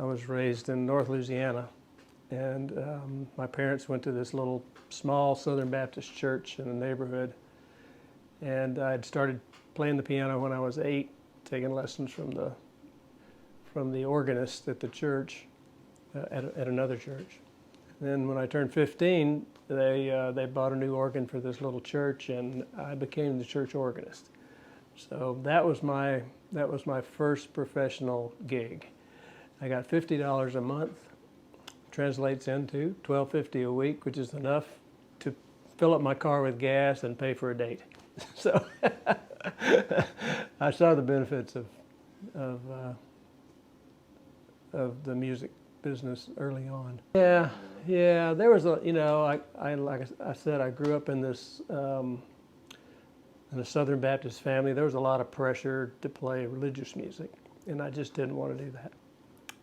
I was raised in North Louisiana, and my parents went to this little small Southern Baptist church in the neighborhood, and I had started playing the piano when I was 8, taking lessons from the organist at the church, at another church. And then when I turned 15, they bought a new organ for this little church, and I became the church organist. So that was my first professional gig. I got $50 a month, translates into $12.50 a week, which is enough to fill up my car with gas and pay for a date. So I saw the benefits of the music business early on. Yeah, there was a, like I said, I grew up in this in a Southern Baptist family. There was a lot of pressure to play religious music, and I just didn't want to do that.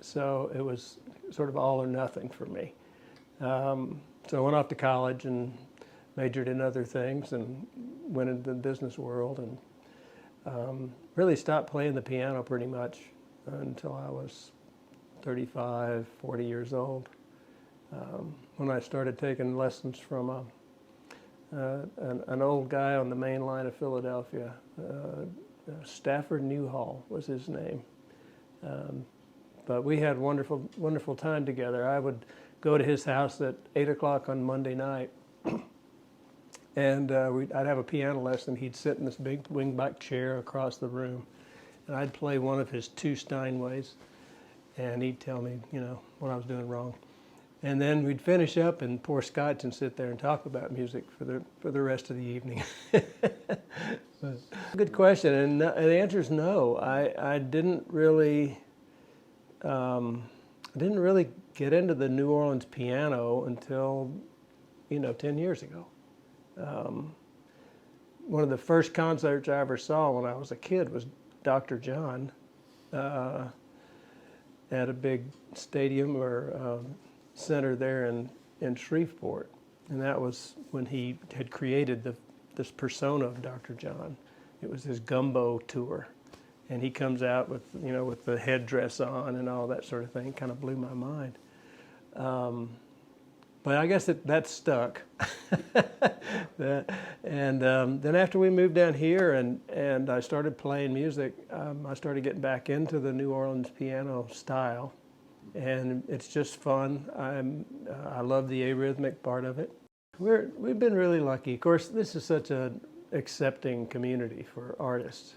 So it was sort of all or nothing for me. So I went off to college and majored in other things and went into the business world, and really stopped playing the piano pretty much until I was 35, 40 years old, when I started taking lessons from an old guy on the main line of Philadelphia. Stafford Newhall was his name. But we had wonderful, wonderful time together. I would go to his house at 8 o'clock on Monday night, and I'd have a piano lesson. He'd sit in this big wingback chair across the room, and I'd play one of his 2 Steinways, and he'd tell me, what I was doing wrong. And then we'd finish up and pour scotch and sit there and talk about music for the rest of the evening. Good question, and the answer is no. I didn't really get into the New Orleans piano until 10 years ago. One of the first concerts I ever saw when I was a kid was Dr. John at a big stadium or center there in Shreveport, and that was when he had created this persona of Dr. John. It was his Gumbo Tour, and he comes out with with the headdress on and all that sort of thing. Kind of blew my mind. But I guess that stuck. And then after we moved down here and I started playing music, I started getting back into the New Orleans piano style. And it's just fun. I love the arrhythmic part of it. We've been really lucky. Of course, this is such an accepting community for artists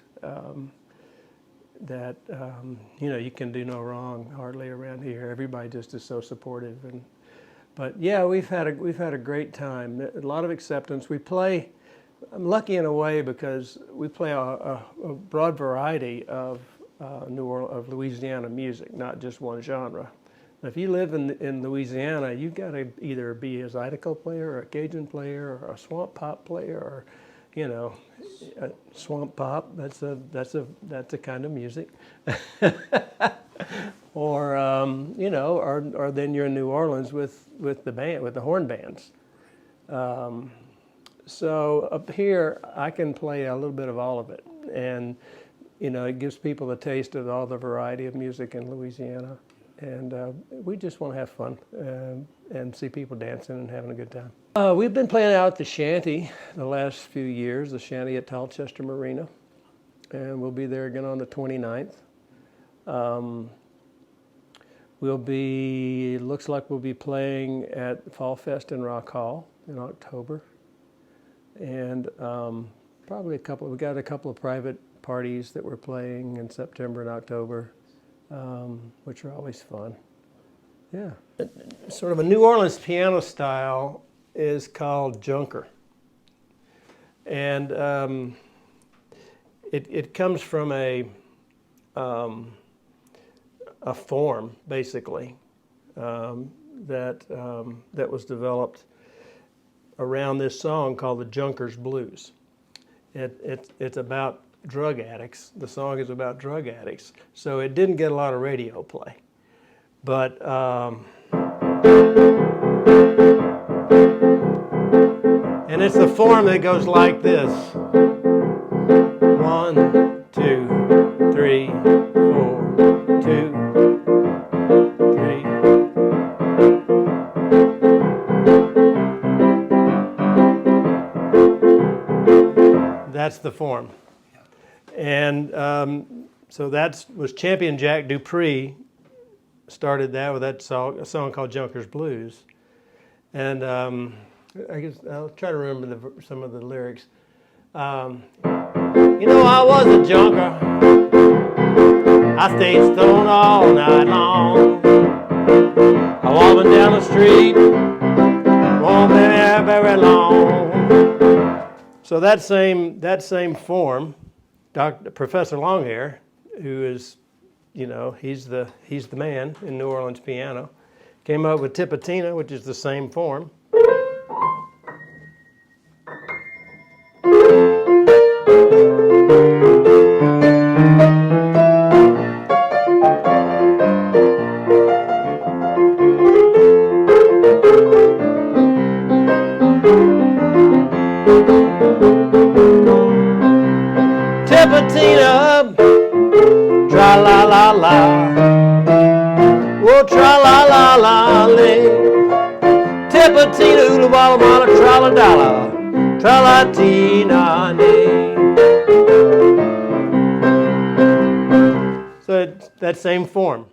that you can do no wrong hardly around here. Everybody just is so supportive. But yeah, we've had a great time. A lot of acceptance. We play. I'm lucky in a way because we play a broad variety of Louisiana music, not just one genre. If you live in Louisiana, you've got to either be a zydeco player or a Cajun player or a swamp pop player or, a swamp pop. That's a kind of music. Or or then you're in New Orleans with the horn bands. So up here, I can play a little bit of all of it, and it gives people a taste of all the variety of music in Louisiana. And we just want to have fun and see people dancing and having a good time. We've been playing out at the shanty the last few years, the shanty at Talchester Marina. And we'll be there again on the 29th. Looks like we'll be playing at Fall Fest in Rock Hall in October. And probably we got a couple of private parties that we're playing in September and October, which are always fun. Yeah. Sort of a New Orleans piano style is called junker. And it comes from a form, basically, that was developed around this song called the Junker's Blues. It's about drug addicts. The song is about drug addicts, so it didn't get a lot of radio play. But and it's the form that goes like this: 1, 2, 3, 4, 2. the form. And so that was Champion Jack Dupree started that with that song, a song called Junker's Blues. And I guess I'll try to remember some of the lyrics. You know, I was a junker. I stayed stoned all night long. I walked down the street, won't be there very long. So that same form, Professor Longhair, who is, you know, he's the man in New Orleans piano, came up with Tipatina, which is the same form. Tipatina, tra-la-la-la, oh, tra-la-la-la-lee. Tipatina, oola-walla-walla, tra-la-dalla, tra-la-tina-nee. So it's that same form.